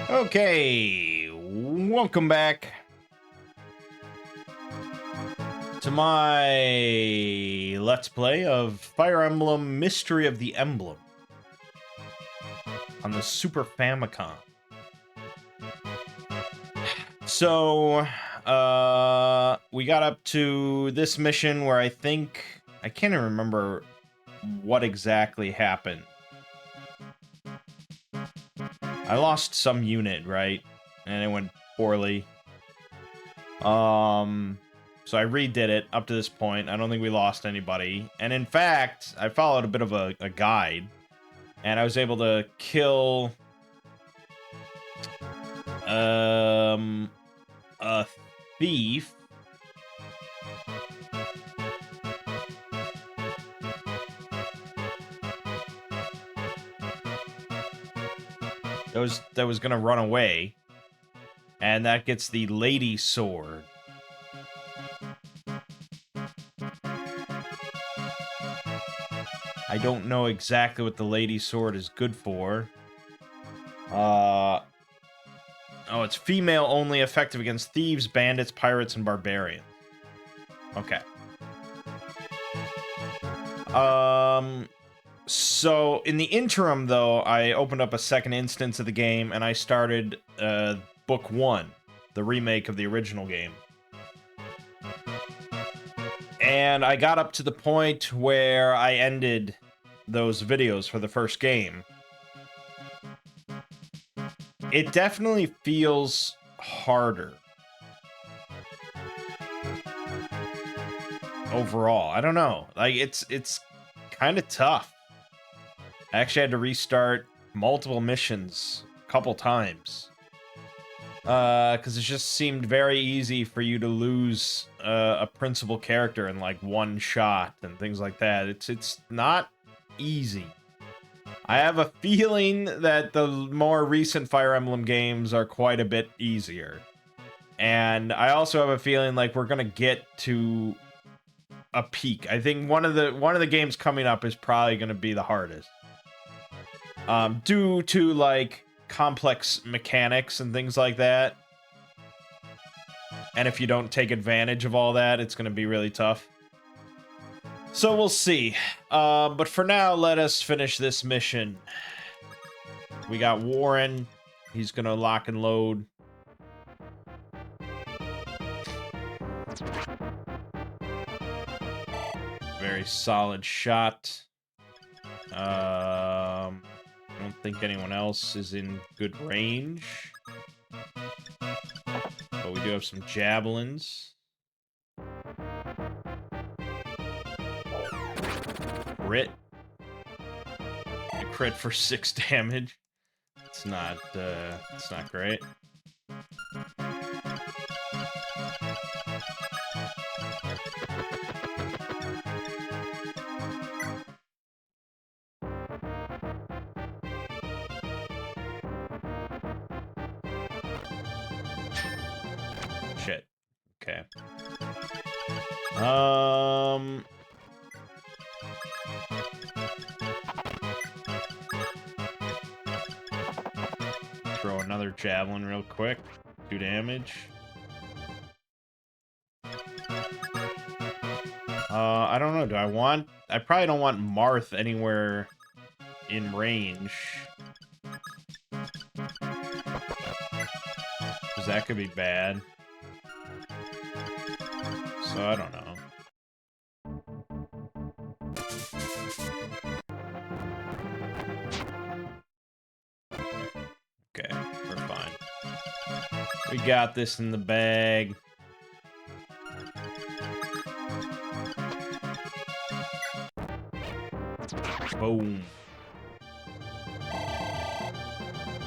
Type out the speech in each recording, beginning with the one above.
Okay, welcome back to my Let's Play of Fire Emblem Mystery of the Emblem on the Super Famicom. So, we got up to this mission where I can't even remember what exactly happened. I lost some unit, right? And it went poorly. So I redid it up to this point. I don't think we lost anybody. And in fact, I followed a bit of a guide. And I was able to kill... a thief. That was gonna run away. And that gets the lady sword. I don't know exactly what the lady sword is good for. Oh, it's female only, effective against thieves, bandits, pirates, and barbarians. Okay. So in the interim, though, I opened up a second instance of the game, and I started Book 1, the remake of the original game. And I got up to the point where I ended those videos for the first game. It definitely feels harder. Overall, I don't know. Like, it's kind of tough. I actually had to restart multiple missions a couple times. Because it just seemed very easy for you to lose a principal character in like one shot and things like that. It's not easy. I have a feeling that the more recent Fire Emblem games are quite a bit easier. And I also have a feeling like we're gonna get to a peak. I think one of the games coming up is probably gonna be the hardest. Due to like complex mechanics and things like that. And if you don't take advantage of all that, it's gonna be really tough. So we'll see. But for now, let us finish this mission. We got Warren. He's gonna lock and load. Very solid shot. I don't think anyone else is in good range. But we do have some javelins. Crit. A crit for 6 damage. It's not great. Shit. Okay. Throw another javelin real quick. 2 damage. I don't know. I probably don't want Marth anywhere in range. Because that could be bad. So I don't know. Okay, we're fine. We got this in the bag. Boom.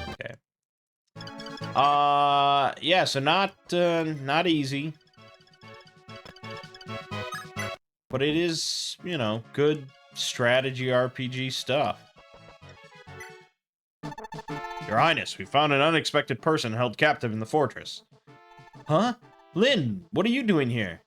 Okay. Yeah, so not easy. But it is, you know, good strategy RPG stuff. Your Highness, we found an unexpected person held captive in the fortress. Huh? Lynn, what are you doing here?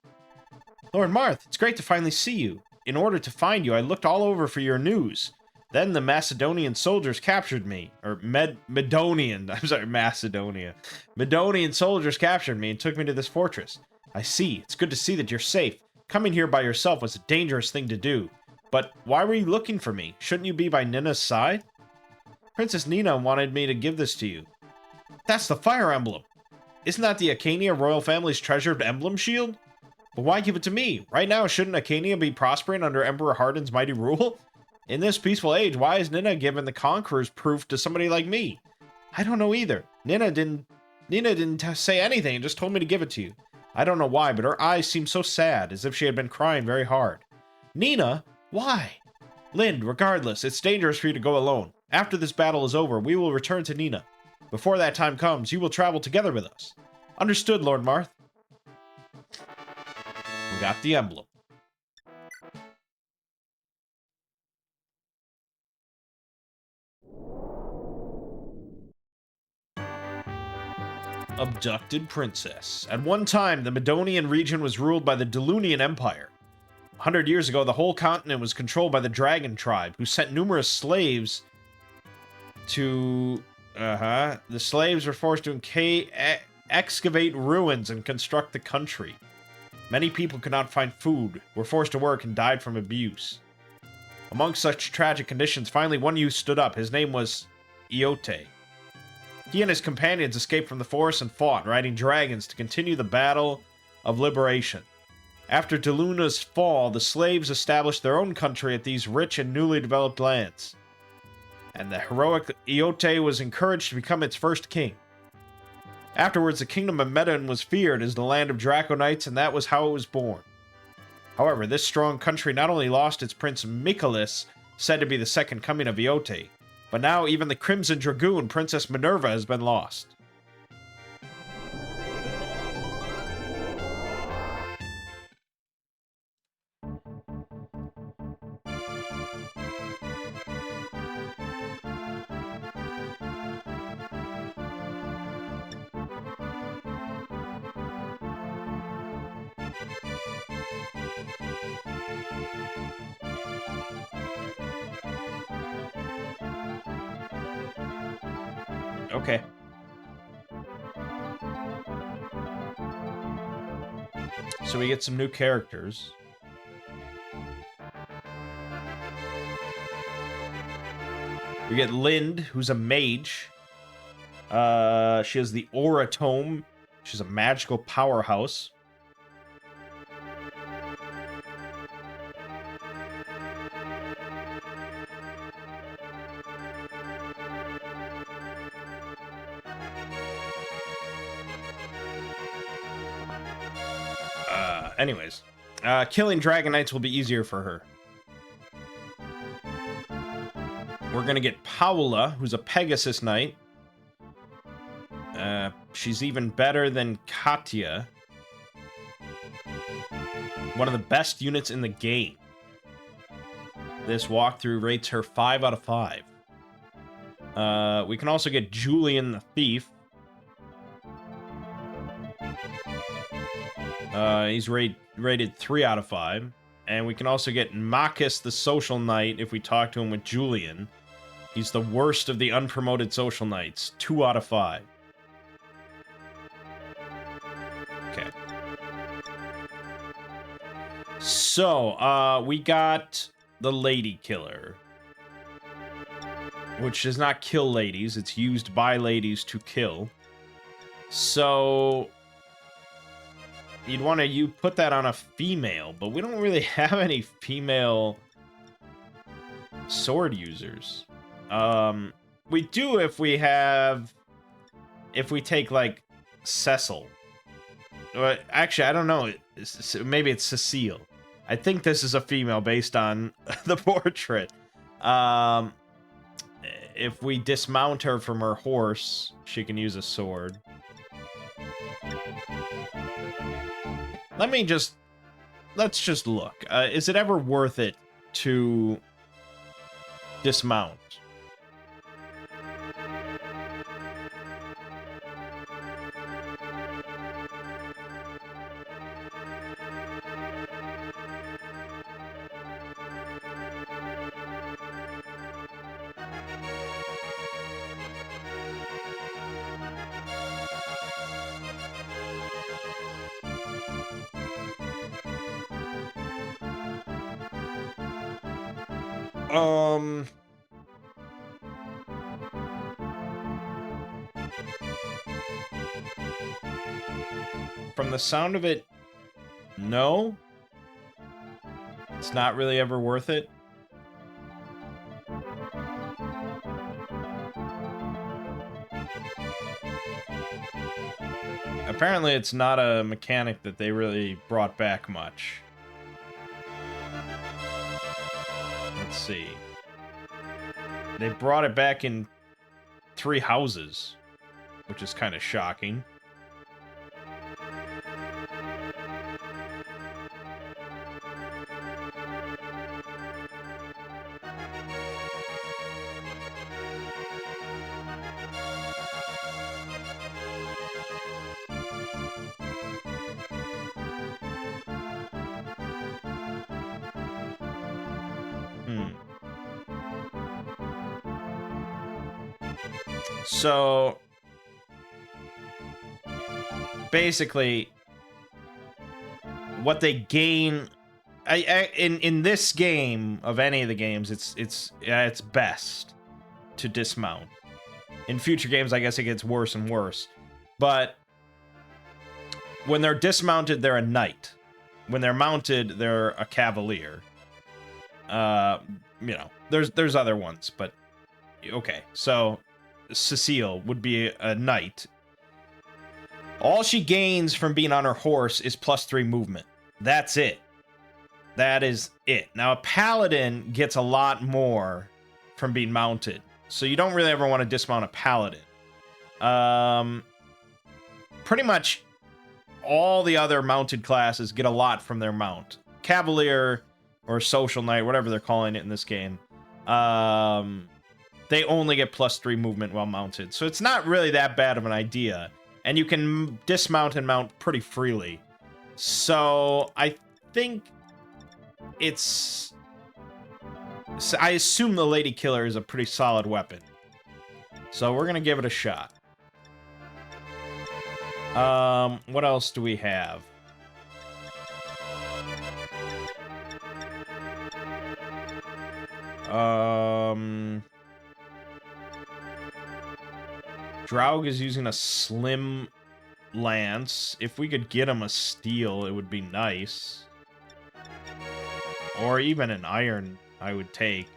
Lord Marth, it's great to finally see you. In order to find you, I looked all over for your news. Then the Macedonian soldiers captured me. Or Medonian. I'm sorry, Macedonia. Medonian soldiers captured me and took me to this fortress. I see. It's good to see that you're safe. Coming here by yourself was a dangerous thing to do. But why were you looking for me? Shouldn't you be by Nina's side? Princess Nina wanted me to give this to you. That's the fire emblem. Isn't that the Acania royal family's treasured emblem shield? But why give it to me? Right now, shouldn't Acania be prospering under Emperor Hardin's mighty rule? In this peaceful age, why is Nina giving the conqueror's proof to somebody like me? I don't know either. Nina didn't say anything and just told me to give it to you. I don't know why, but her eyes seemed so sad, as if she had been crying very hard. Nina? Why? Lind, regardless, it's dangerous for you to go alone. After this battle is over, we will return to Nina. Before that time comes, you will travel together with us. Understood, Lord Marth. We got the emblem. Abducted princess. At one time, the Medonian region was ruled by the Delunian Empire. 100 years ago, the whole continent was controlled by the Dragon Tribe, who sent numerous slaves to... The slaves were forced to excavate ruins and construct the country. Many people could not find food, were forced to work, and died from abuse. Among such tragic conditions, finally one youth stood up. His name was Iote. He and his companions escaped from the forest and fought, riding dragons, to continue the battle of liberation. After Deluna's fall, the slaves established their own country at these rich and newly developed lands. And the heroic Iote was encouraged to become its first king. Afterwards, the kingdom of Medon was feared as the land of Draconites, and that was how it was born. However, this strong country not only lost its prince Michaelis, said to be the second coming of Iote, but now even the Crimson Dragoon, Princess Minerva, has been lost. Okay. So we get some new characters. We get Lind, who's a mage. She has the Aura Tome. She's a magical powerhouse. Anyways, killing Dragonites will be easier for her. We're gonna get Paula, who's a Pegasus Knight. She's even better than Katya. One of the best units in the game. This walkthrough rates her 5 out of 5. We can also get Julian the Thief. He's rated 3 out of 5. And we can also get Makis the Social Knight if we talk to him with Julian. He's the worst of the unpromoted Social Knights. 2 out of 5. Okay. So, we got the Lady Killer. Which does not kill ladies. It's used by ladies to kill. So... you'd want to put that on a female, but we don't really have any female sword users. We do if we take, like, Cecil. Actually, I don't know. Maybe it's Cecile. I think this is a female based on the portrait. If we dismount her from her horse, she can use a sword. Let's just look. Is it ever worth it to dismount? From the sound of it, no. It's not really ever worth it. Apparently, it's not a mechanic that they really brought back much. Let's see. They brought it back in 3 houses, which is kind of shocking. So basically, what they gain in this game of any of the games, it's best to dismount. In future games, I guess it gets worse and worse. But when they're dismounted, they're a knight. When they're mounted, they're a cavalier. You know, there's other ones, but okay. So Cecile would be a knight. All she gains from being on her horse is +3 movement. That's it. That is it. Now, a paladin gets a lot more from being mounted. So you don't really ever want to dismount a paladin. Pretty much all the other mounted classes get a lot from their mount. Cavalier or social knight, whatever they're calling it in this game. They only get +3 movement while mounted. So it's not really that bad of an idea. And you can dismount and mount pretty freely. So I think it's... I assume the Lady Killer is a pretty solid weapon. So we're going to give it a shot. What else do we have? Draug is using a slim lance. If we could get him a steel, it would be nice. Or even an iron, I would take.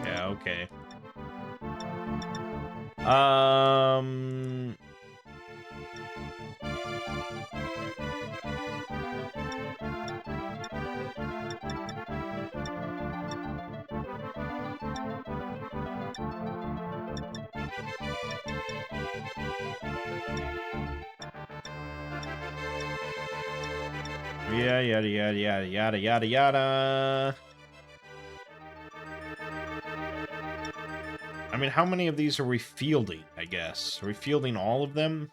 Yeah, okay. Yeah, yada, yada, yada, yada, yada, yada. I mean, how many of these are we fielding, I guess? Are we fielding all of them?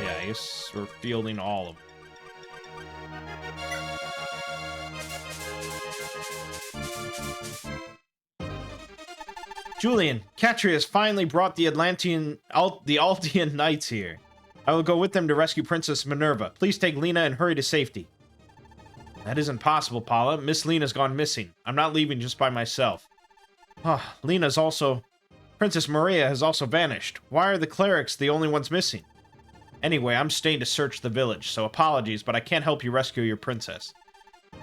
Yeah, I guess we're fielding all of them. Julian, Catria has finally brought the Aldean Knights here. I will go with them to rescue Princess Minerva. Please take Lena and hurry to safety. That isn't possible, Paula. Miss Lena's gone missing. I'm not leaving just by myself. Ah, Lena's also... Princess Maria has also vanished. Why are the clerics the only ones missing? Anyway, I'm staying to search the village, so apologies, but I can't help you rescue your princess.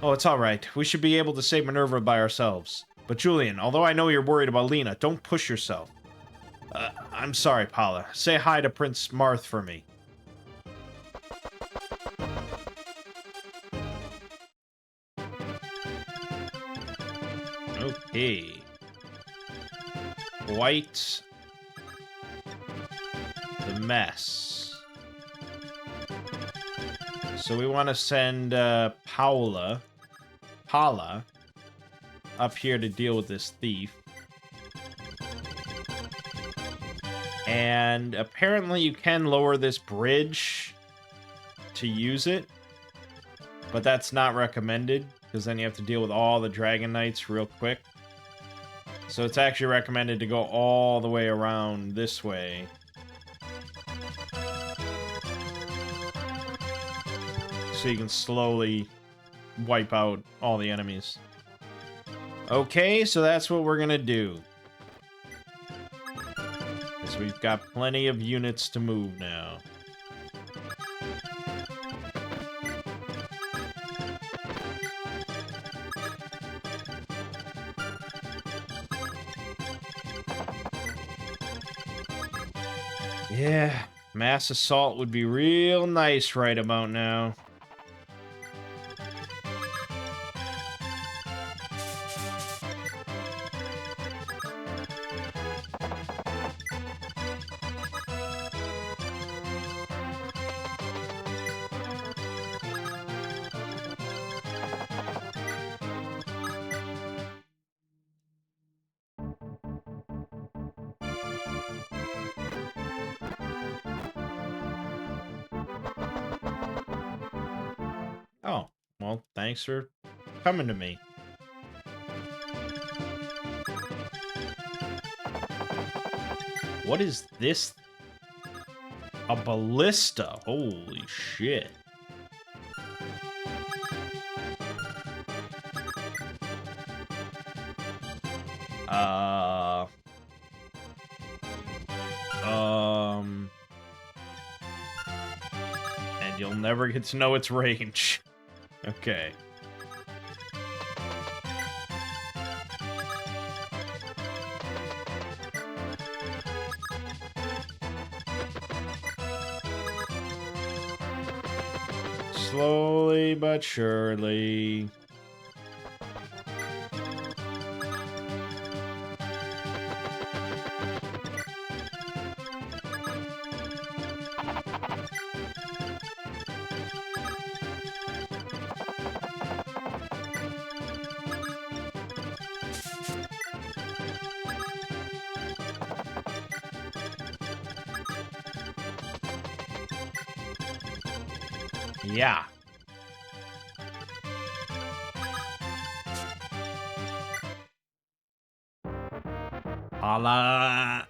Oh, it's alright. We should be able to save Minerva by ourselves. But Julian, although I know you're worried about Lena, don't push yourself. I'm sorry, Paula. Say hi to Prince Marth for me. Okay. Quite the mess. So we want to send Paula up here to deal with this thief. And apparently you can lower this bridge to use it. But that's not recommended, because then you have to deal with all the Dragon Knights real quick. So it's actually recommended to go all the way around this way. So you can slowly wipe out all the enemies. Okay, so that's what we're gonna do. Because we've got plenty of units to move now. Yeah, mass assault would be real nice right about now. Oh, well, thanks for coming to me. What is this? A ballista. Holy shit. And you'll never get to know its range. Okay. Slowly but surely. Yeah. A la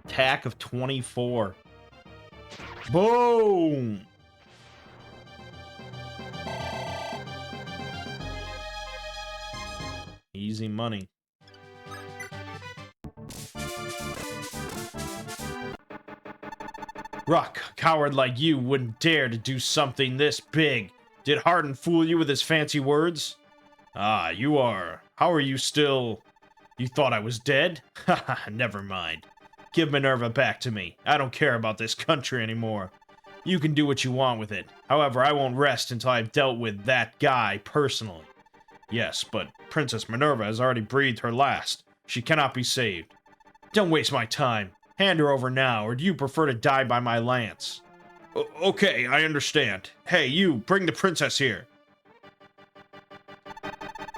attack of 24. Boom! Easy money. Rock, a coward like you wouldn't dare to do something this big. Did Hardin fool you with his fancy words? Ah, you are. How are you still? You thought I was dead? Haha, never mind. Give Minerva back to me. I don't care about this country anymore. You can do what you want with it. However, I won't rest until I've dealt with that guy personally. Yes, but Princess Minerva has already breathed her last. She cannot be saved. Don't waste my time. Hand her over now, or do you prefer to die by my lance? Okay, I understand. Hey, you, bring the princess here.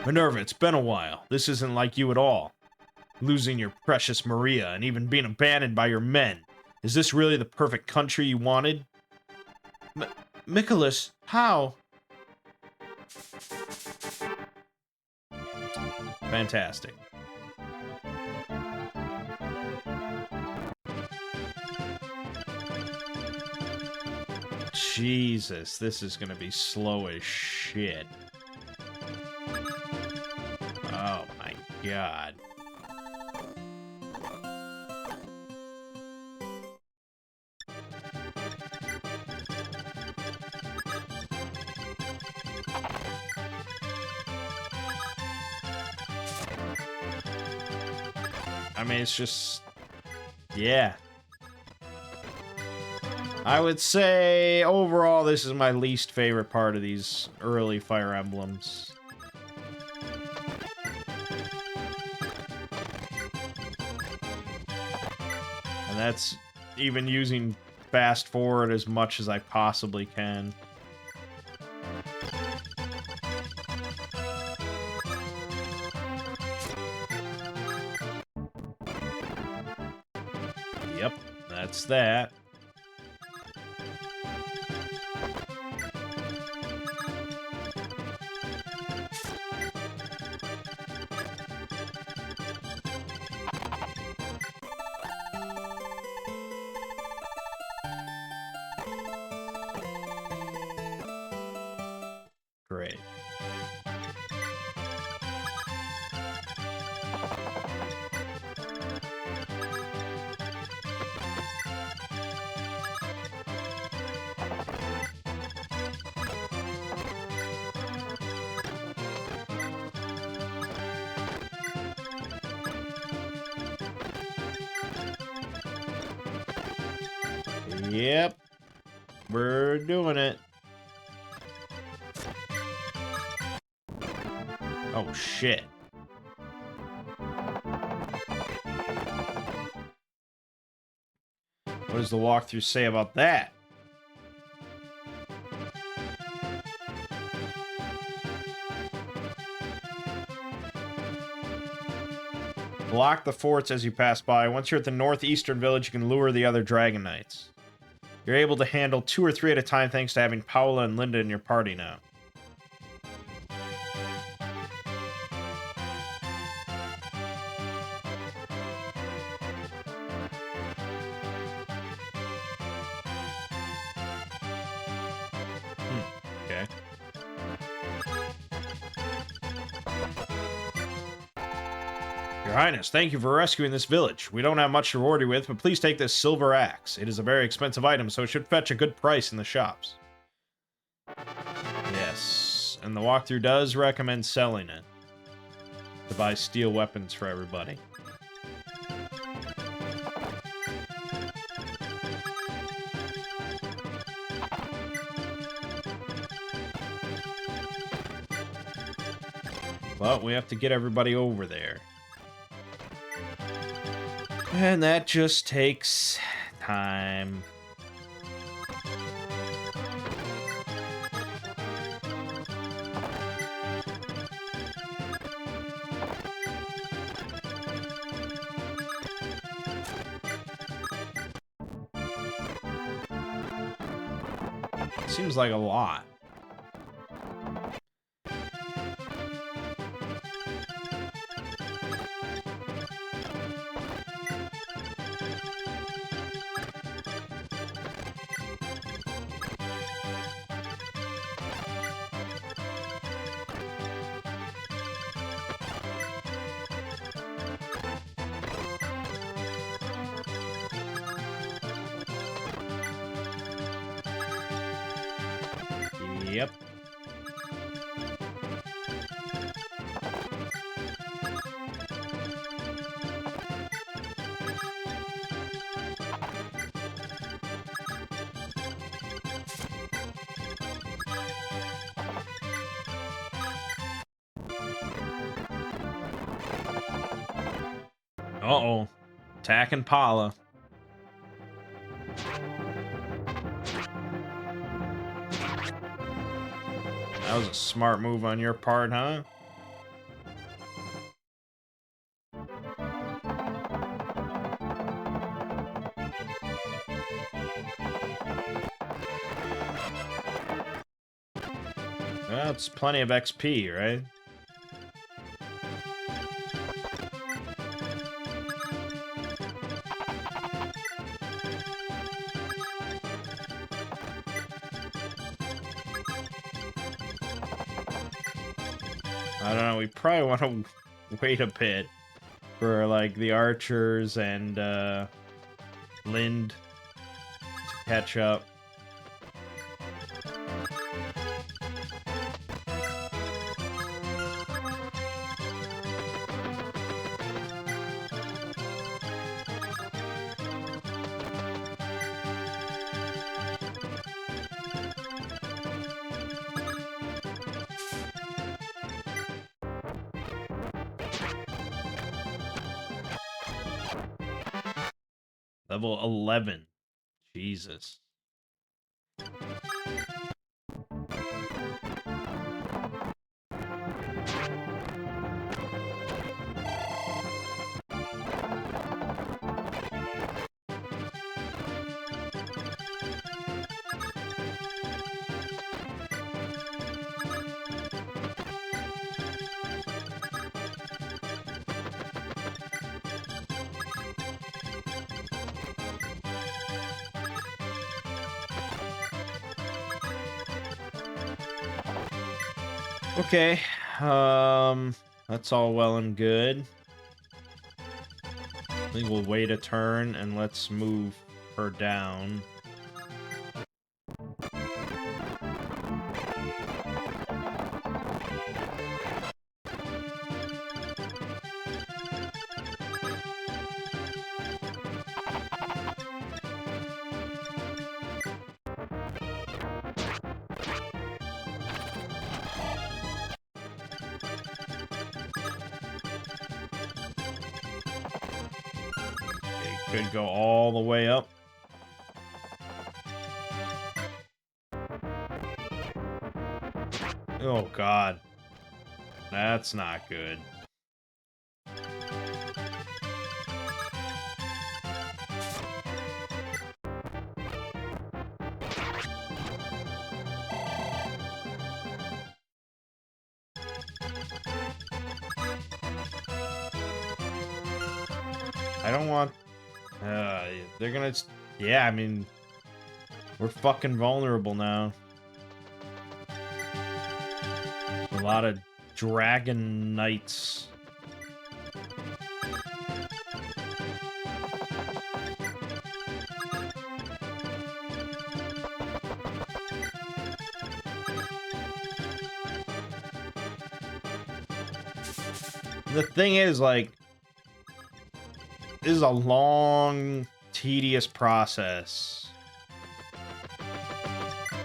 Minerva, it's been a while. This isn't like you at all. Losing your precious Maria and even being abandoned by your men. Is this really the perfect country you wanted? Nicholas, how? Fantastic. Jesus, this is gonna be slow as shit. Oh my god. I mean, it's just... yeah. I would say, overall, this is my least favorite part of these early Fire Emblems. And that's even using fast forward as much as I possibly can. Yep, that's that. Yep. We're doing it. Oh, shit. What does the walkthrough say about that? Block the forts as you pass by. Once you're at the northeastern village, you can lure the other Dragon Knights. You're able to handle 2 or 3 at a time thanks to having Paula and Linda in your party now. Okay. Your Highness, thank you for rescuing this village. We don't have much to reward you with, but please take this silver axe. It is a very expensive item, so it should fetch a good price in the shops. Yes, and the walkthrough does recommend selling it to buy steel weapons for everybody. But we have to get everybody over there. And that just takes time. Seems like a lot. Yep. Uh-oh. Attacking Paula. That was a smart move on your part, huh? That's plenty of XP, right? I don't know, we probably want to wait a bit for, like, the archers and, Lind to catch up. Level 11. Jesus. Okay, that's all well and good. I think we'll wait a turn and let's move her down. Could go all the way up. Oh, God. That's not good. I don't want... they're gonna... Yeah, I mean... We're fucking vulnerable now. A lot of dragon knights. The thing is, like... This is a long, tedious process.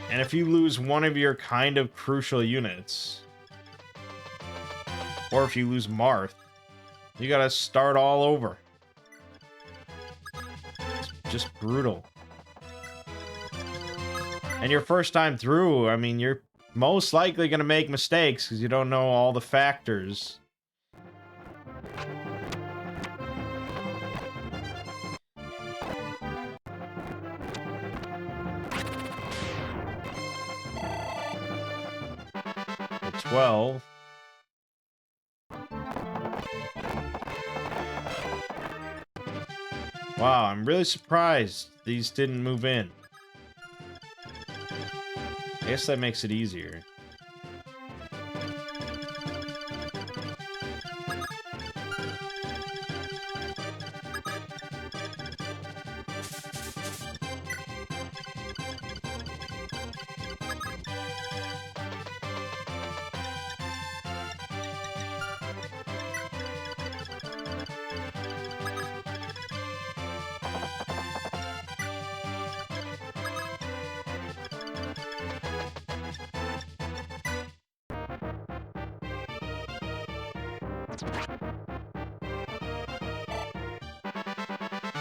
And if you lose one of your kind of crucial units, or if you lose Marth, you gotta start all over. It's just brutal. And your first time through, I mean, you're most likely gonna make mistakes because you don't know all the factors. Well, wow, I'm really surprised these didn't move in. I guess that makes it easier.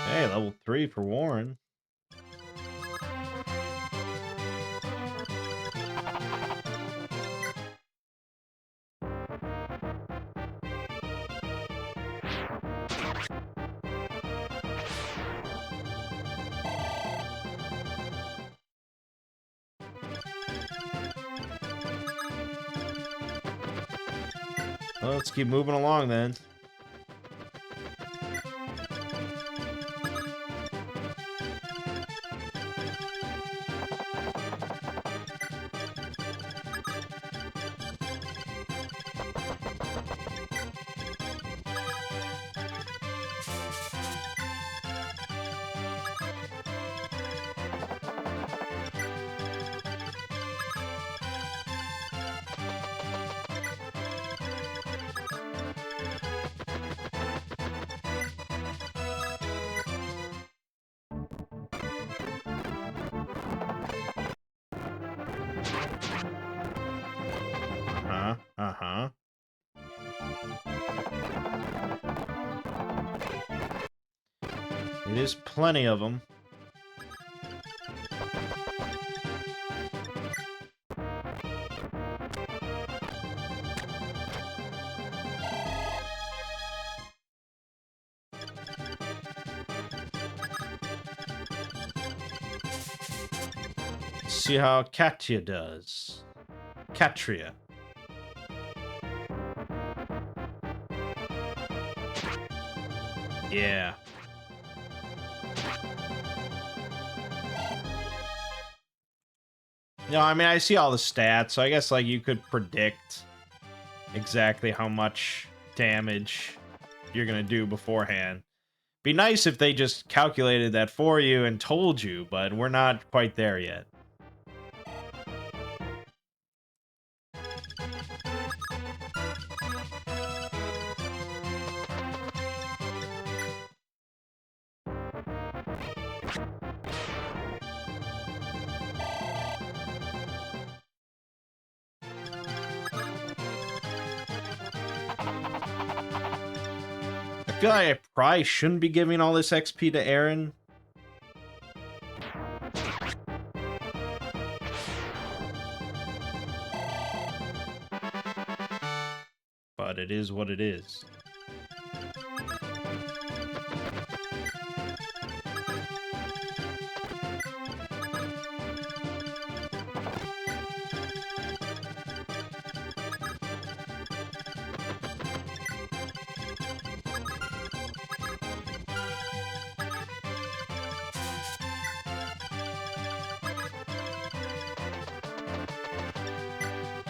Hey, level 3 for Warren. Well, let's keep moving along then. Uh-huh. It is plenty of them. See how Katya does. Katria. Yeah. No, I mean, I see all the stats, so I guess, like, you could predict exactly how much damage you're gonna do beforehand. Be nice if they just calculated that for you and told you, but we're not quite there yet. I feel like I probably shouldn't be giving all this XP to Aaron. But it is what it is.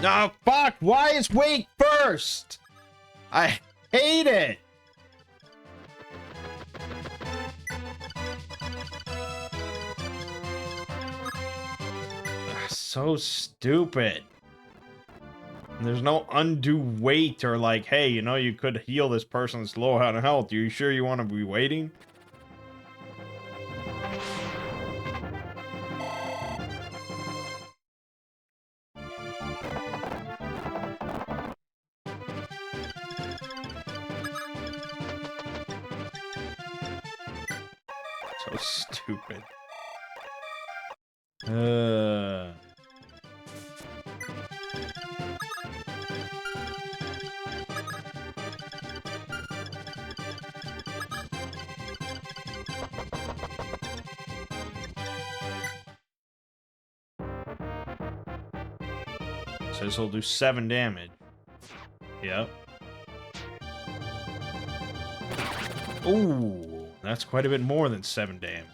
Oh, fuck! Why is Wake first? I hate it! So stupid. There's no undue wait or like, hey, you know, you could heal this person that's low on health. You sure you want to be waiting? So stupid. So this will do 7 damage. Yep. Ooh, that's quite a bit more than 7 damage.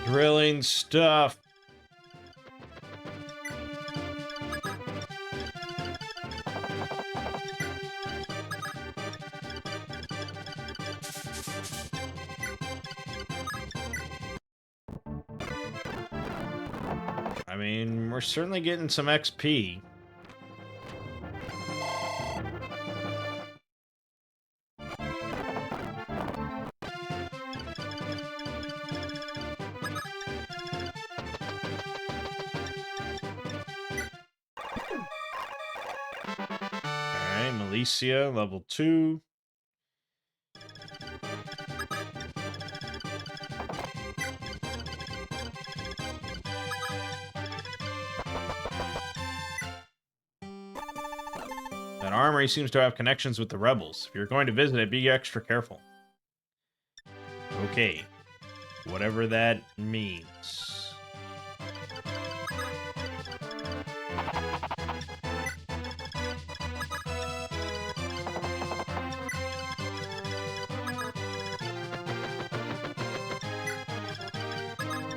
Drilling stuff. I mean, we're certainly getting some XP. Alicia, level 2. That armory seems to have connections with the rebels. If you're going to visit it, be extra careful. Okay. Whatever that means.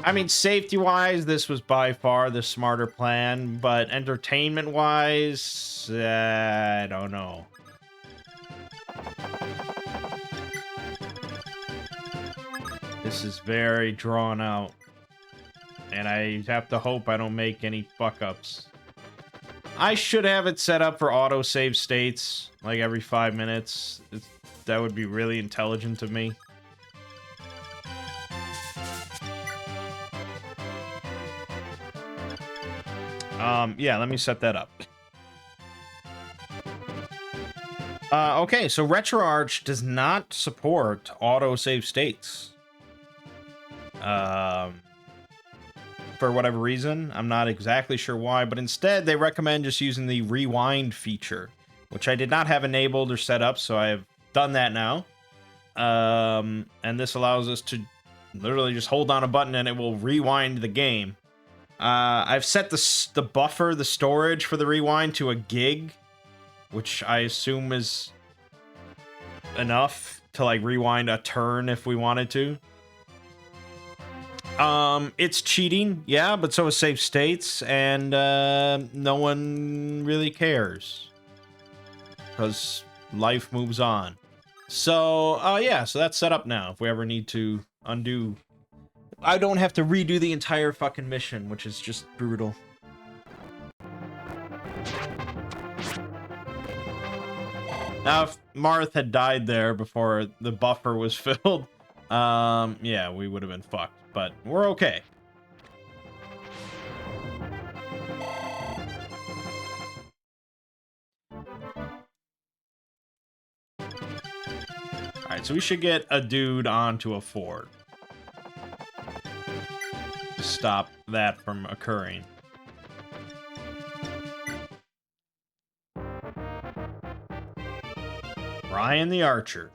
I mean, safety-wise, this was by far the smarter plan, but entertainment-wise, I don't know. This is very drawn out, and I have to hope I don't make any fuck-ups. I should have it set up for auto-save states, like every 5 minutes. That would be really intelligent of me. Yeah, let me set that up. Okay, so RetroArch does not support auto-save states. For whatever reason, I'm not exactly sure why, but instead they recommend just using the rewind feature, which I did not have enabled or set up, so I have done that now. And this allows us to literally just hold down a button and it will rewind the game. I've set the buffer, the storage for the rewind to 1 gig, which I assume is enough to like rewind a turn if we wanted to. It's cheating, yeah, but so is save states, and no one really cares. Because life moves on. So, yeah, so that's set up now. If we ever need to undo... I don't have to redo the entire fucking mission, which is just brutal. Now, if Marth had died there before the buffer was filled, yeah, we would have been fucked. But we're okay. Alright, so we should get a dude onto a fort. Stop that from occurring. Ryan the Archer.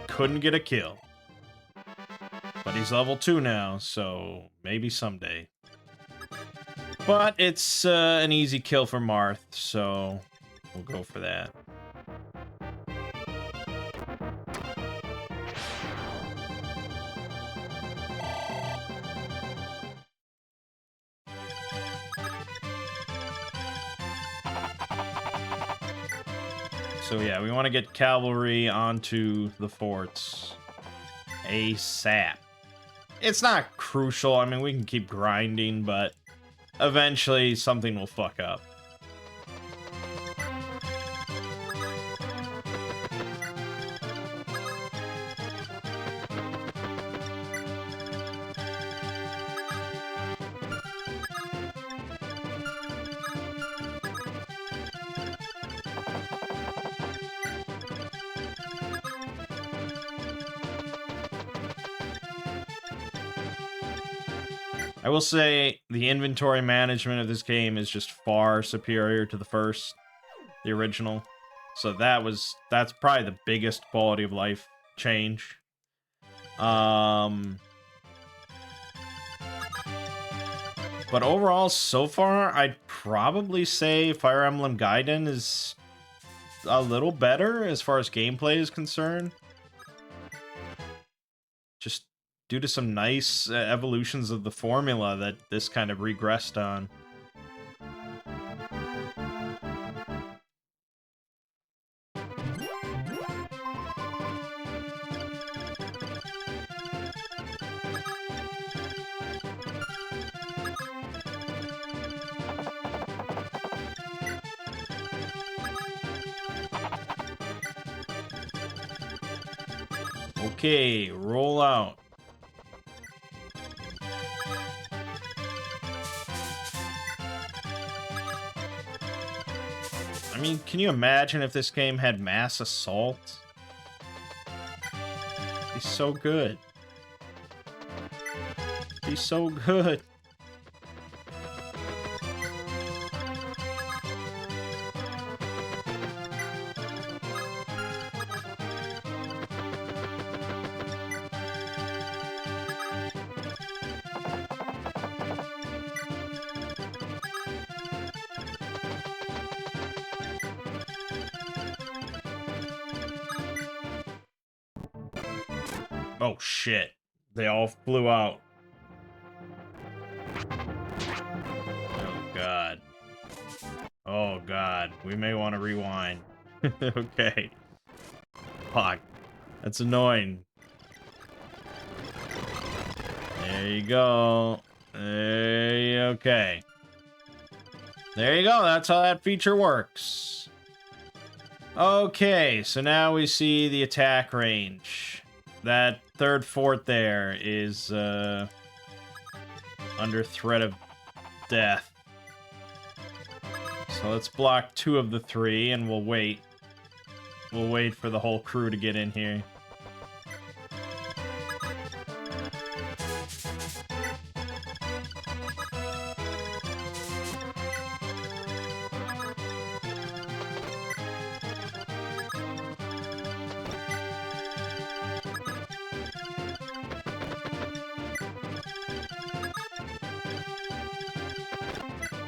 Couldn't get a kill. But he's level 2 now, so maybe someday. But it's an easy kill for Marth, so we'll go for that. So yeah, we want to get cavalry onto the forts ASAP. It's not crucial. I mean, we can keep grinding, but eventually something will fuck up. I will say the inventory management of this game is just far superior to the original. So that's probably the biggest quality of life change. But overall, so far, I'd probably say Fire Emblem Gaiden is a little better as far as gameplay is concerned. Just due to some nice evolutions of the formula that this kind of regressed on. Okay, roll out. I mean, can you imagine if this game had mass assault? It'd be so good. It'd be so good. Oh shit. They all flew out. Oh god. Oh god. We may want to rewind. Okay. Fuck. That's annoying. There you go. Okay. There you go. That's how that feature works. Okay, so now we see the attack range. That third fort there is under threat of death. So let's block 2 of the 3 and we'll wait. We'll wait for the whole crew to get in here.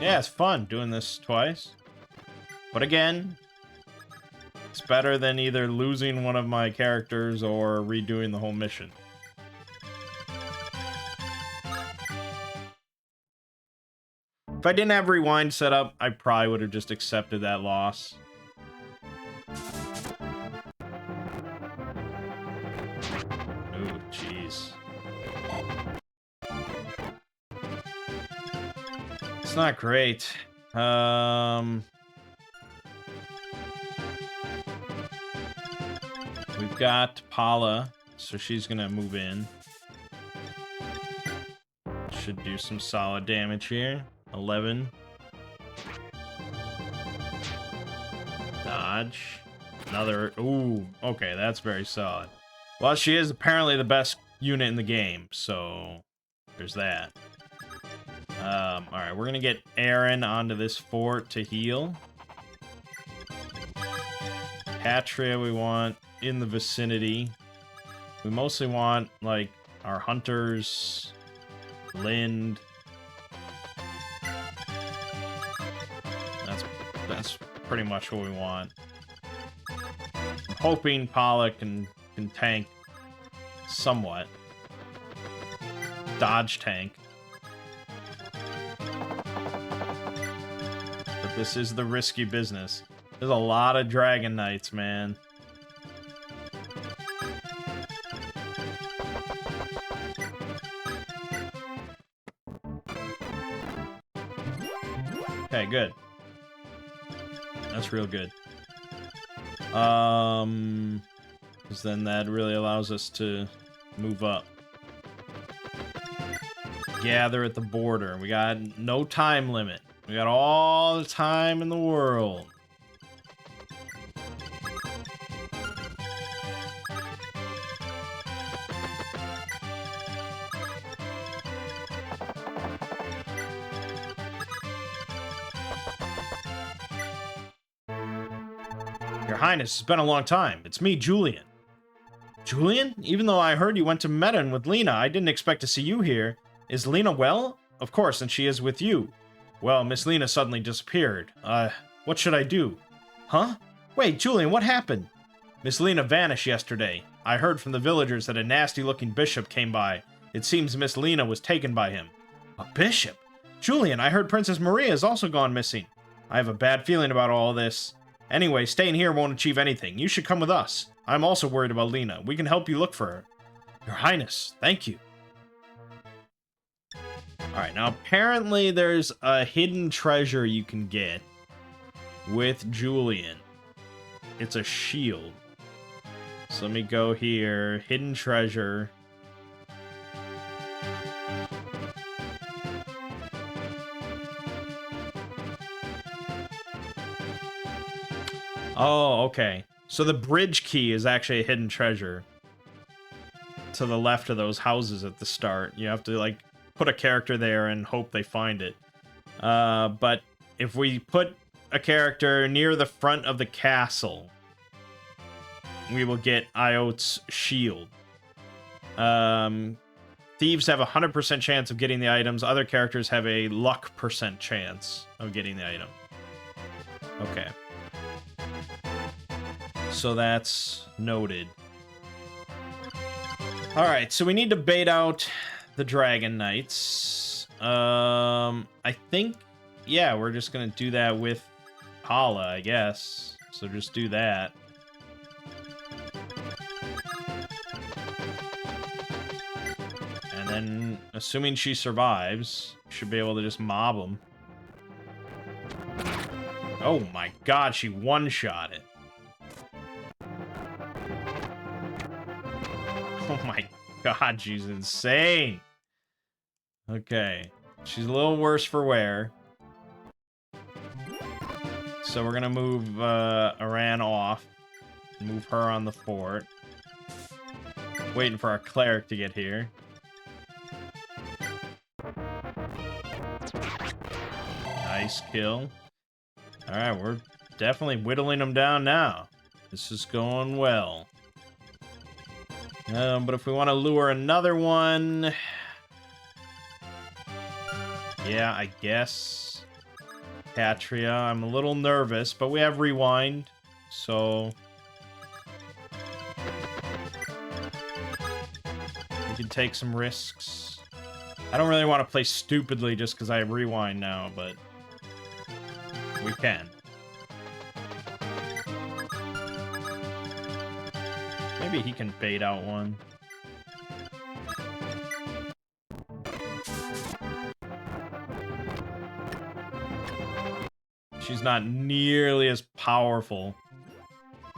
Yeah, it's fun doing this twice. But again, it's better than either losing one of my characters or redoing the whole mission. If I didn't have rewind set up, I probably would have just accepted that loss. Ooh, jeez. It's not great. We've got Paula, so she's gonna move in. Should do some solid damage here. 11. Dodge. Another. Ooh, okay, that's very solid. Well, she is apparently the best unit in the game, so there's that. Alright, we're gonna get Aaron onto this fort to heal. Patria we want in the vicinity. We mostly want, like, our hunters, Lind. That's pretty much what we want. I'm hoping Paula can tank somewhat. Dodge tank. But this is the risky business. There's a lot of Dragon Knights, man. Okay, good. That's real good. Because then that really allows us to move up. Gather at the border. We got no time limit. We got all the time in the world. Your Highness, it's been a long time. It's me, Julian. Julian? Even though I heard you went to Medan with Lena, I didn't expect to see you here. Is Lena well? Of course, and she is with you. Well, Miss Lena suddenly disappeared. What should I do? Huh? Wait, Julian, what happened? Miss Lena vanished yesterday. I heard from the villagers that a nasty-looking bishop came by. It seems Miss Lena was taken by him. A bishop? Julian, I heard Princess Maria has also gone missing. I have a bad feeling about all this. Anyway, staying here won't achieve anything. You should come with us. I'm also worried about Lena. We can help you look for her. Your Highness, thank you. Alright, now apparently there's a hidden treasure you can get with Julian. It's a shield. So let me go here. Hidden treasure. Oh, okay. So the bridge key is actually a hidden treasure. To the left of those houses at the start. You have to, like, put a character there and hope they find it. But if we put a character near the front of the castle, we will get Iot's shield. Thieves have a 100% chance of getting the items. Other characters have a luck % chance of getting the item. Okay. So that's noted. Alright, so we need to bait out the Dragon Knights. I think, yeah, we're just gonna do that with Paula, I guess. So just do that. And then, assuming she survives, should be able to just mob them. Oh my god, she one-shot it. Oh my god, she's insane. Okay. She's a little worse for wear. So we're gonna move Aran off. Move her on the fort. Waiting for our cleric to get here. Nice kill. Alright, we're definitely whittling them down now. This is going well. But if we want to lure another one... Yeah, I guess. Patria. I'm a little nervous, but we have Rewind, so... we can take some risks. I don't really want to play stupidly just because I have Rewind now, but... we can. Maybe he can bait out one. is not nearly as powerful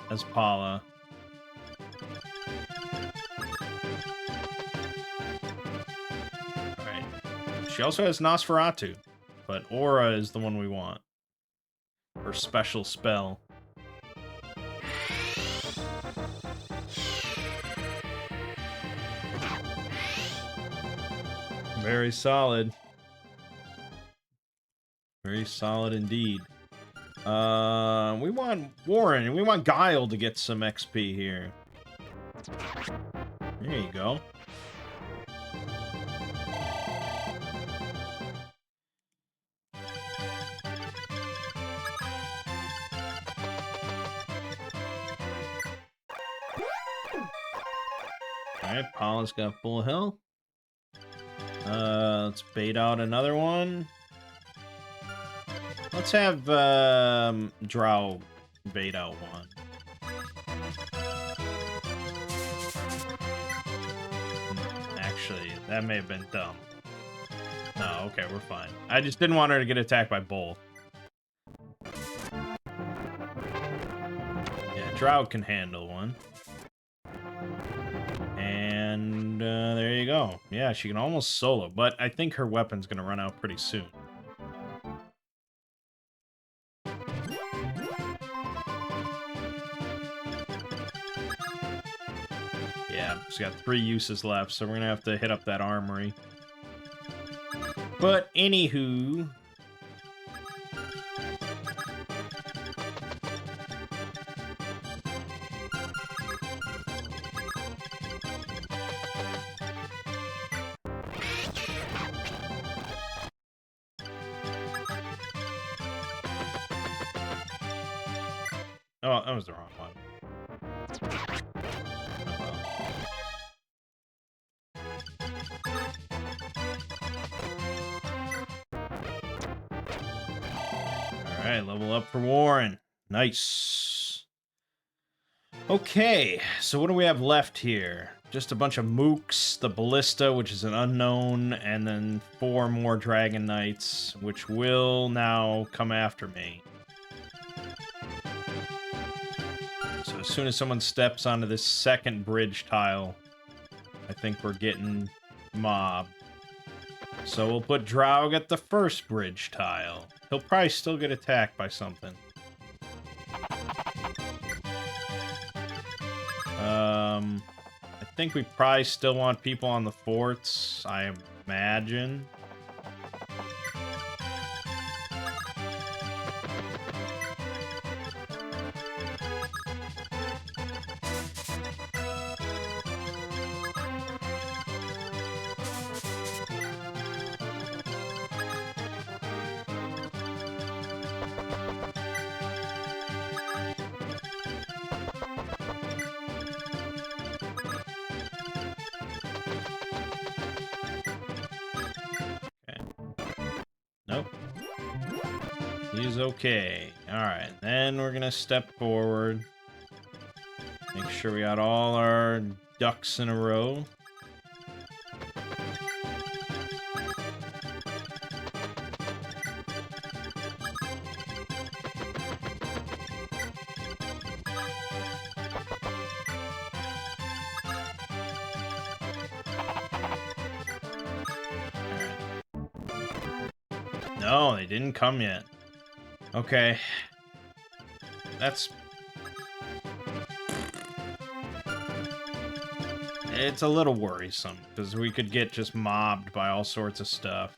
as Paula. Alright. She also has Nosferatu, but Aura is the one we want. Her special spell. Very solid. Very solid indeed. We want Warren, and we want Guile to get some XP here. There you go. Alright, Paula's got full health. Let's bait out another one. Let's have Drow bait out one. Actually, that may have been dumb. No, okay, we're fine. I just didn't want her to get attacked by both. Yeah, Drow can handle one. And there you go. Yeah, she can almost solo, but I think her weapon's gonna run out pretty soon. Yeah, she's got 3 uses left, so we're gonna have to hit up that armory. But anywho... Oh, that was the wrong one. Oh, well. Alright, level up for Warren. Nice. Okay, so what do we have left here? Just a bunch of mooks, the Ballista, which is an unknown, and then 4 more Dragon Knights, which will now come after me. So as soon as someone steps onto this second bridge tile, I think we're getting mobbed. So we'll put Draug at the first bridge tile. He'll probably still get attacked by something. I think we probably still want people on the forts, I imagine. Nope. He's okay. Alright, then we're gonna step forward. Make sure we got all our ducks in a row. No, they didn't come yet. Okay. That's... It's a little worrisome, because we could get just mobbed by all sorts of stuff.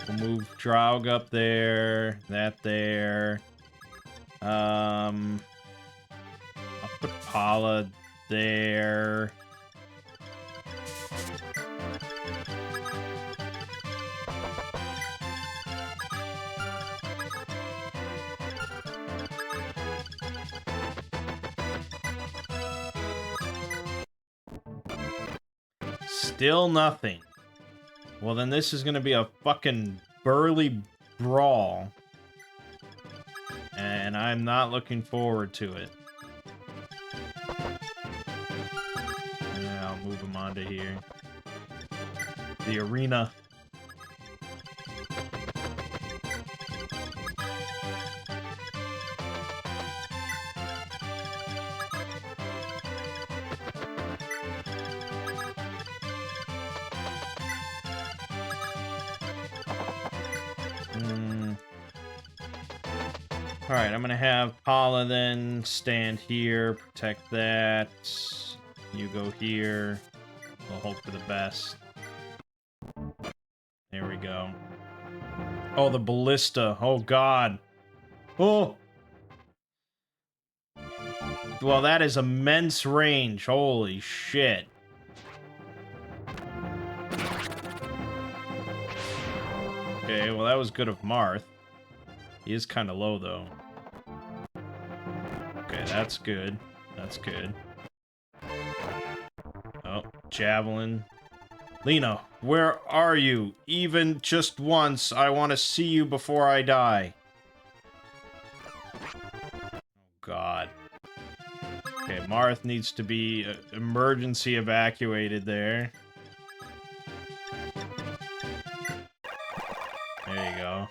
We'll move Draug up there, that there. I'll put Paula there. Still nothing. Well, then this is gonna be a fucking burly brawl. And I'm not looking forward to it. Yeah, I'll move him onto here. The arena. Alright, I'm gonna have Paula then stand here, protect that. You go here. We'll hope for the best. There we go. Oh, the ballista. Oh, God. Oh! Well, that is immense range. Holy shit. Okay, well, that was good of Marth. He is kind of low, though. Okay, that's good. That's good. Oh, javelin. Lena, where are you? Even just once, I want to see you before I die. Oh, God. Okay, Marth needs to be emergency evacuated there. There you go.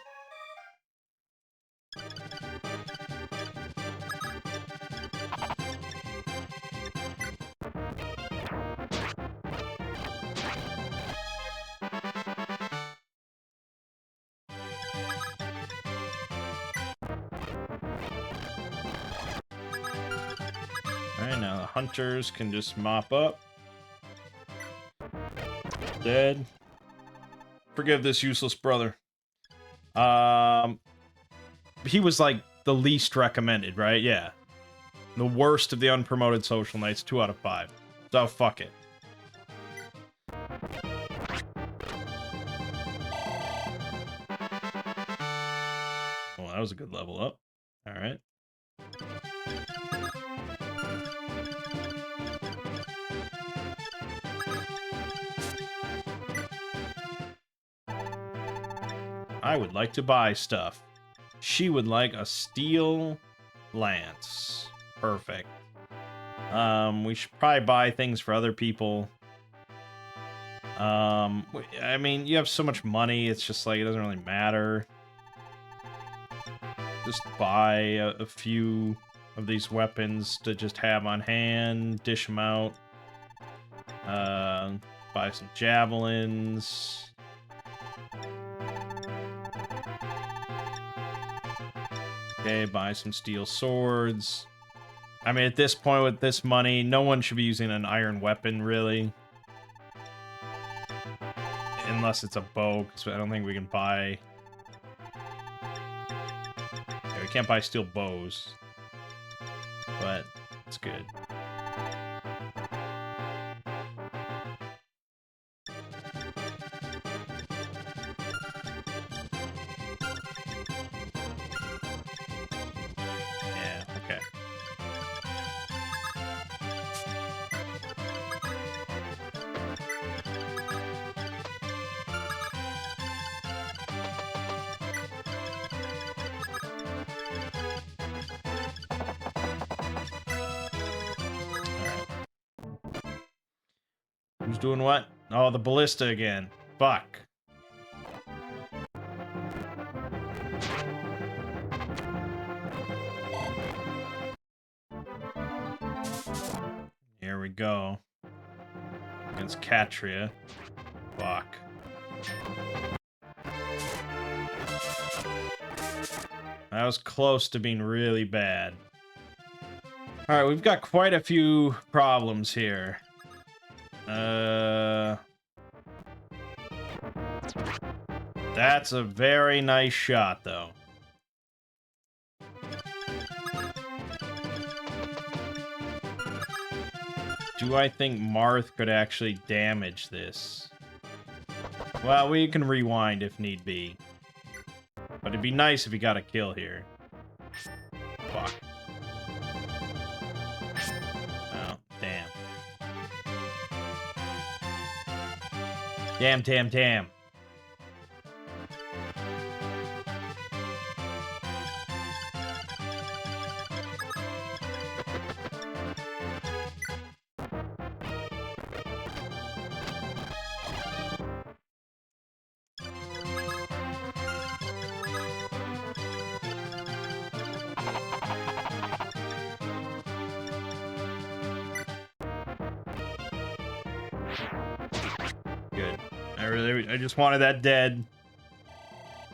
Alright, now the hunters can just mop up. Dead. Forgive this useless brother. He was like the least recommended, right? Yeah. The worst of the unpromoted social knights, 2 out of 5. So fuck it. Well, that was a good level up. Alright. I would like to buy stuff. She would like a steel lance. Perfect. We should probably buy things for other people. I mean, you have so much money, it's just like, it doesn't really matter. Just buy a few of these weapons to just have on hand, dish them out. Buy some javelins. Okay, buy some steel swords. I mean, at this point with this money, no one should be using an iron weapon, really. Unless it's a bow, because I don't think we can buy... Yeah, we can't buy steel bows. But it's good. Yeah, okay. Who's doing what? Oh, the ballista again. Fuck. Here we go. Against Katria. Fuck. That was close to being really bad. Alright, we've got quite a few problems here. That's a very nice shot, though. Do I think Marth could actually damage this? Well, we can rewind if need be. But it'd be nice if he got a kill here. Fuck. Oh, damn. Damn, damn, damn. Good. I just wanted that dead.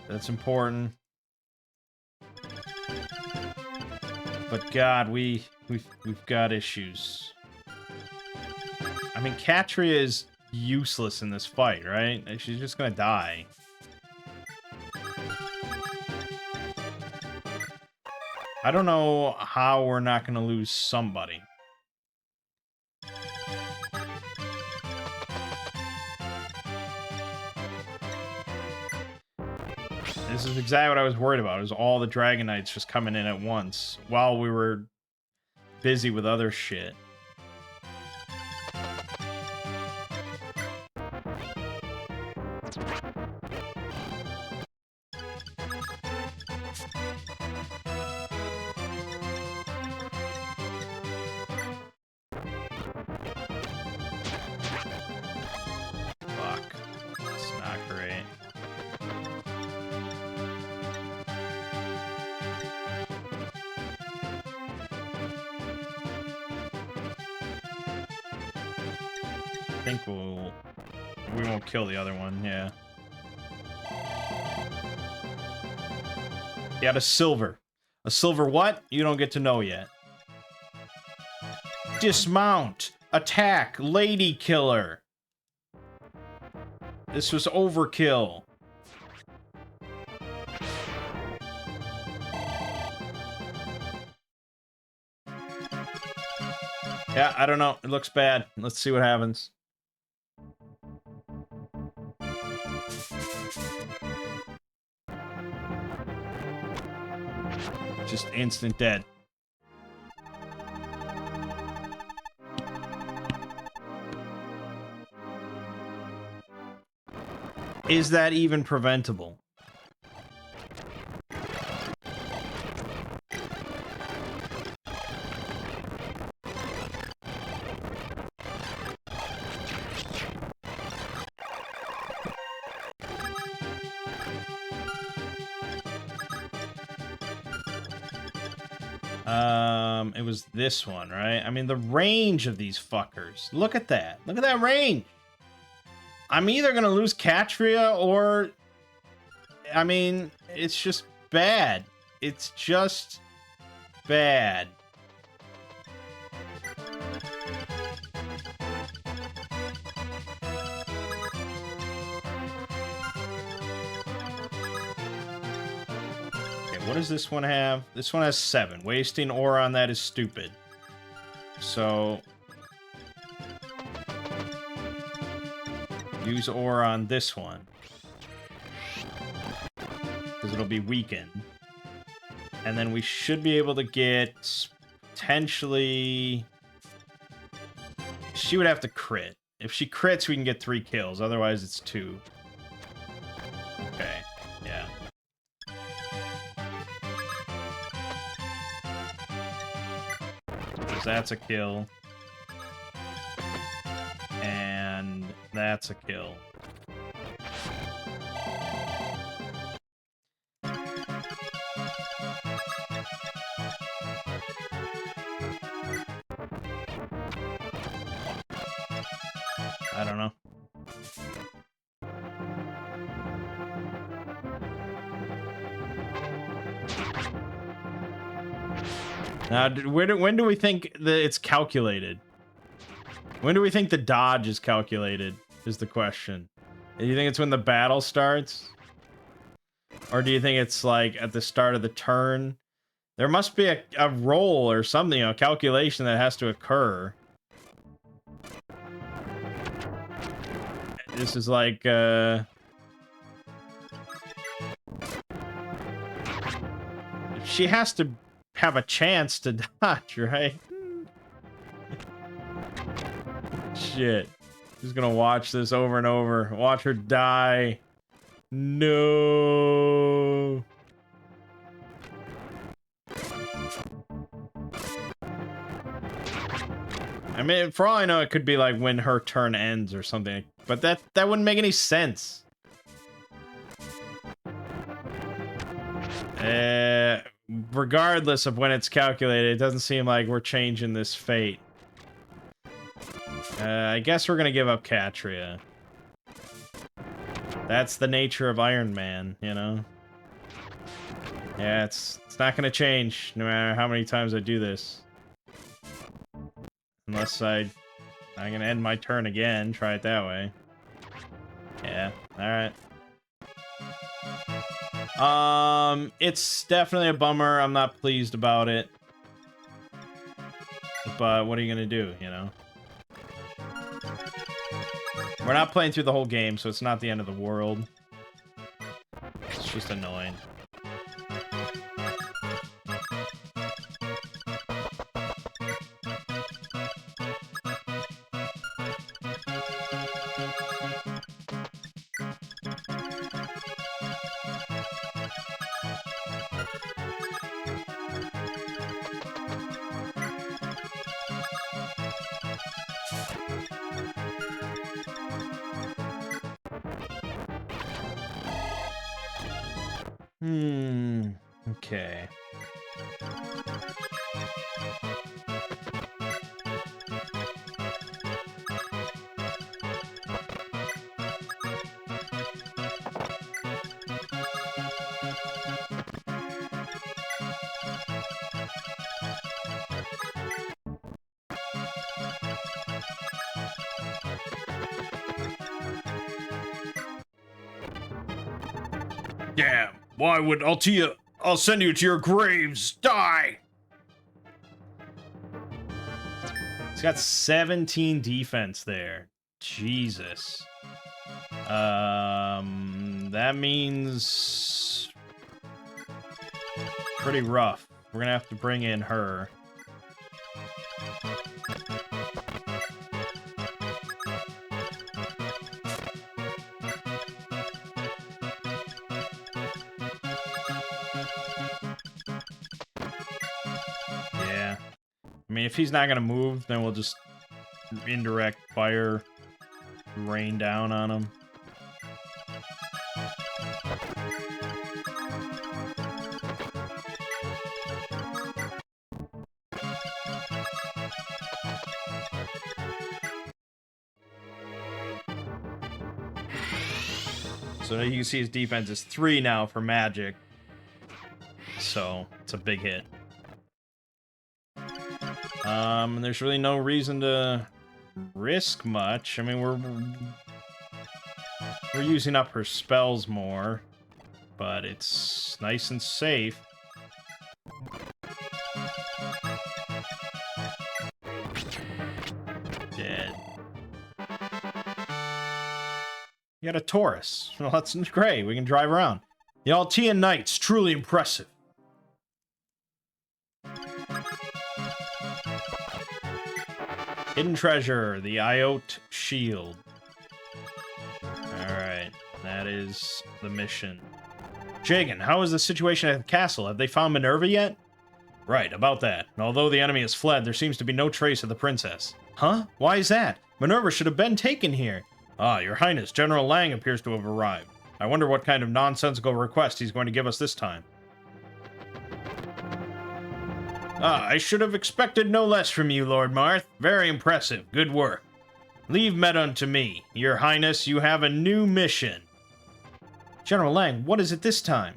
That's important. But God, we've got issues. I mean, Katria is useless in this fight, right? She's just gonna die. I don't know how we're not gonna lose somebody. This is exactly what I was worried about. It was all the Dragon Knights just coming in at once while we were busy with other shit. Fuck. It's not great. I think we won't kill the other one, yeah. He had a silver. A silver what? You don't get to know yet. Dismount! Attack! Lady killer! This was overkill. Yeah, I don't know. It looks bad. Let's see what happens. Just instant dead. Is that even preventable? It was this one, right? I mean, the range of these fuckers. Look at that. Look at that range. I'm either gonna lose Katria or... I mean, it's just bad. It's just bad. What does this one have? This one has 7. Wasting aura on that is stupid. So... use aura on this one. Because it'll be weakened. And then we should be able to get... potentially... she would have to crit. If she crits, we can get 3 kills. Otherwise, it's 2. Okay. Yeah. That's a kill. And that's a kill. I don't know. Now, when do we think that it's calculated? When do we think the dodge is calculated, is the question. Do you think it's when the battle starts? Or do you think it's, like, at the start of the turn? There must be a roll or something, a calculation that has to occur. This is like, she has to have a chance to dodge, right? Shit. Just gonna watch this over and over. Watch her die. No. I mean, for all I know, it could be like when her turn ends or something. But that wouldn't make any sense. Regardless of when it's calculated, it doesn't seem like we're changing this fate. I guess we're gonna give up Katria. That's the nature of Iron Man, you know? Yeah, it's not gonna change no matter how many times I do this. Unless I'm gonna end my turn again, try it that way. Yeah, alright. It's definitely a bummer. I'm not pleased about it. But what are you gonna do, you know? We're not playing through the whole game, so it's not the end of the world. It's just annoying. Okay. Damn, why would I'll send you to your graves, die! He's got 17 defense there. Jesus. That means pretty rough. We're gonna have to bring in her. Yeah. I mean, if he's not gonna move, then we'll just indirect fire rain down on him. So you can see his defense is 3 now for magic. So it's a big hit. There's really no reason to risk much. I mean, we're using up her spells more, but it's nice and safe. Dead. You got a Taurus. Well, that's great. We can drive around. The Altian Knights, truly impressive. Hidden treasure, the Iote shield. Alright, that is the mission. Jagan, how is the situation at the castle? Have they found Minerva yet? Right, about that. Although the enemy has fled, there seems to be no trace of the princess. Huh? Why is that? Minerva should have been taken here. Ah, your highness, General Lang appears to have arrived. I wonder what kind of nonsensical request he's going to give us this time. Ah, I should have expected no less from you, Lord Marth. Very impressive. Good work. Leave Medon to me. Your Highness, you have a new mission. General Lang, what is it this time?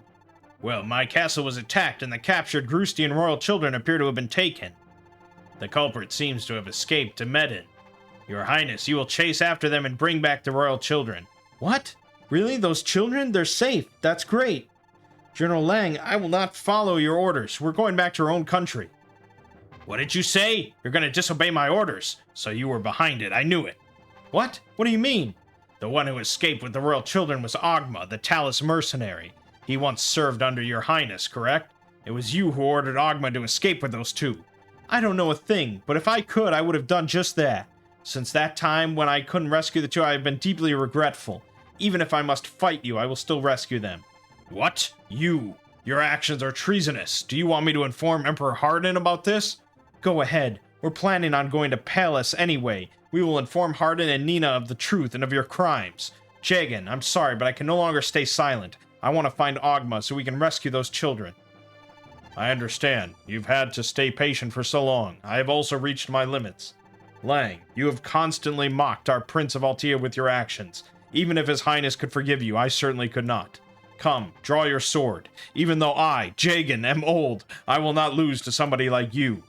Well, my castle was attacked and the captured Grustian royal children appear to have been taken. The culprit seems to have escaped to Medon. Your Highness, you will chase after them and bring back the royal children. What? Really? Those children? They're safe. That's great. General Lang, I will not follow your orders. We're going back to our own country. What did you say? You're going to disobey my orders. So you were behind it. I knew it. What? What do you mean? The one who escaped with the royal children was Ogma, the Talus mercenary. He once served under your highness, correct? It was you who ordered Ogma to escape with those two. I don't know a thing, but if I could, I would have done just that. Since that time when I couldn't rescue the two, I have been deeply regretful. Even if I must fight you, I will still rescue them. What? You? Your actions are treasonous. Do you want me to inform Emperor Hardin about this? Go ahead. We're planning on going to Palace anyway. We will inform Hardin and Nina of the truth and of your crimes. Jagan, I'm sorry, but I can no longer stay silent. I want to find Ogma so we can rescue those children. I understand. You've had to stay patient for so long. I have also reached my limits. Lang, you have constantly mocked our Prince of Altea with your actions. Even if His Highness could forgive you, I certainly could not. Come, draw your sword. Even though I, Jagan, am old, I will not lose to somebody like you.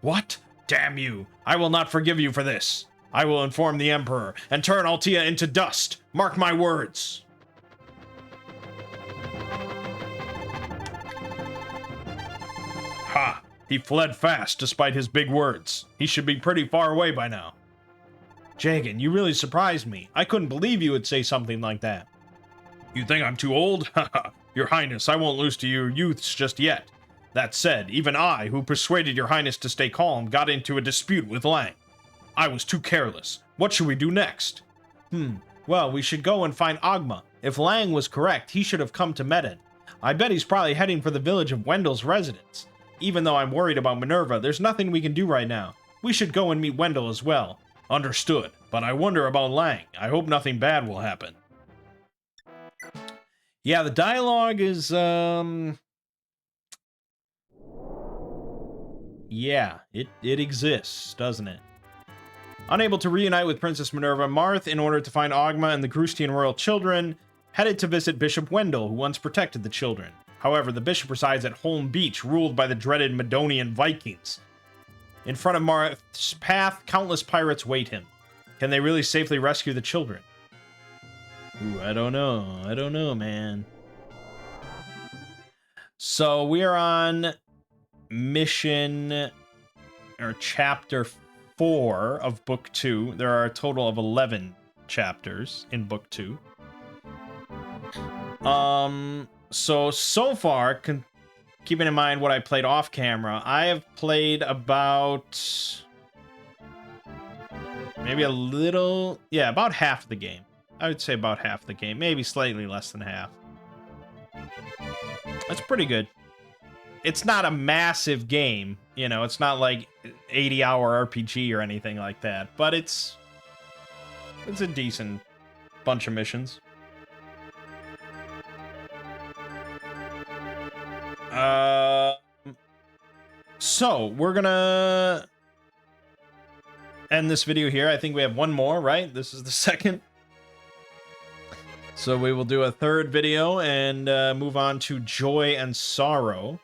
What? Damn you. I will not forgive you for this. I will inform the Emperor and turn Altea into dust. Mark my words. Ha! He fled fast despite his big words. He should be pretty far away by now. Jagan, you really surprised me. I couldn't believe you would say something like that. You think I'm too old? Haha. Your Highness, I won't lose to your youths just yet. That said, even I, who persuaded your Highness to stay calm, got into a dispute with Lang. I was too careless. What should we do next? Well, we should go and find Agma. If Lang was correct, he should have come to Medan. I bet he's probably heading for the village of Wendell's residence. Even though I'm worried about Minerva, there's nothing we can do right now. We should go and meet Wendell as well. Understood, but I wonder about Lang. I hope nothing bad will happen. Yeah, the dialogue is, yeah, it exists, doesn't it? Unable to reunite with Princess Minerva, Marth, in order to find Agma and the Grustian royal children, headed to visit Bishop Wendell, who once protected the children. However, the bishop resides at Holm Beach, ruled by the dreaded Medonian Vikings. In front of Marth's path, countless pirates wait him. Can they really safely rescue the children? Ooh, I don't know. I don't know, man. So we are on mission, or chapter 4 of book 2. There are a total of 11 chapters in book 2. So far, keeping in mind what I played off camera, I have played about maybe a little, yeah, about half the game. I would say about half the game, maybe slightly less than half. That's pretty good. It's not a massive game, you know, it's not like 80-hour RPG or anything like that, but it's a decent bunch of missions. So we're gonna end this video here. I think we have one more, right? This is the second. So we will do a third video and move on to Joy and Sorrow,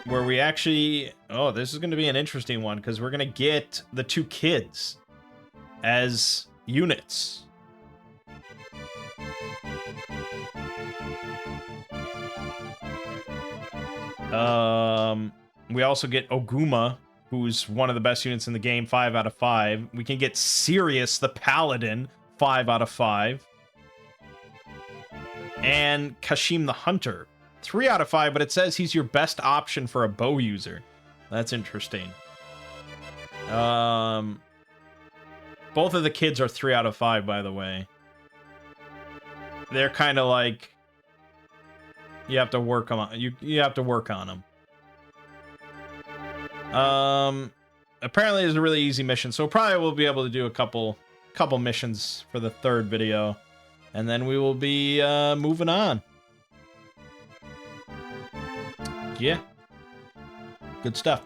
where we actually, oh, this is going to be an interesting one because we're going to get the two kids as units. We also get Oguma, who's one of the best units in the game, 5 out of 5. We can get Sirius, the Paladin, 5 out of 5. And Kashim the Hunter, 3 out of 5, but it says he's your best option for a bow user. That's interesting. Both of the kids are 3 out of 5, by the way. They're kind of like, you have to work on you have to work on them. Apparently it's a really easy mission, so probably we'll be able to do a couple missions for the third video, and then we will be moving on. Yeah, good stuff.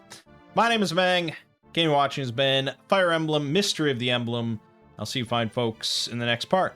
My name is Mangg. Game you're watching has been Fire Emblem: Mystery of the Emblem. I'll see you fine folks in the next part.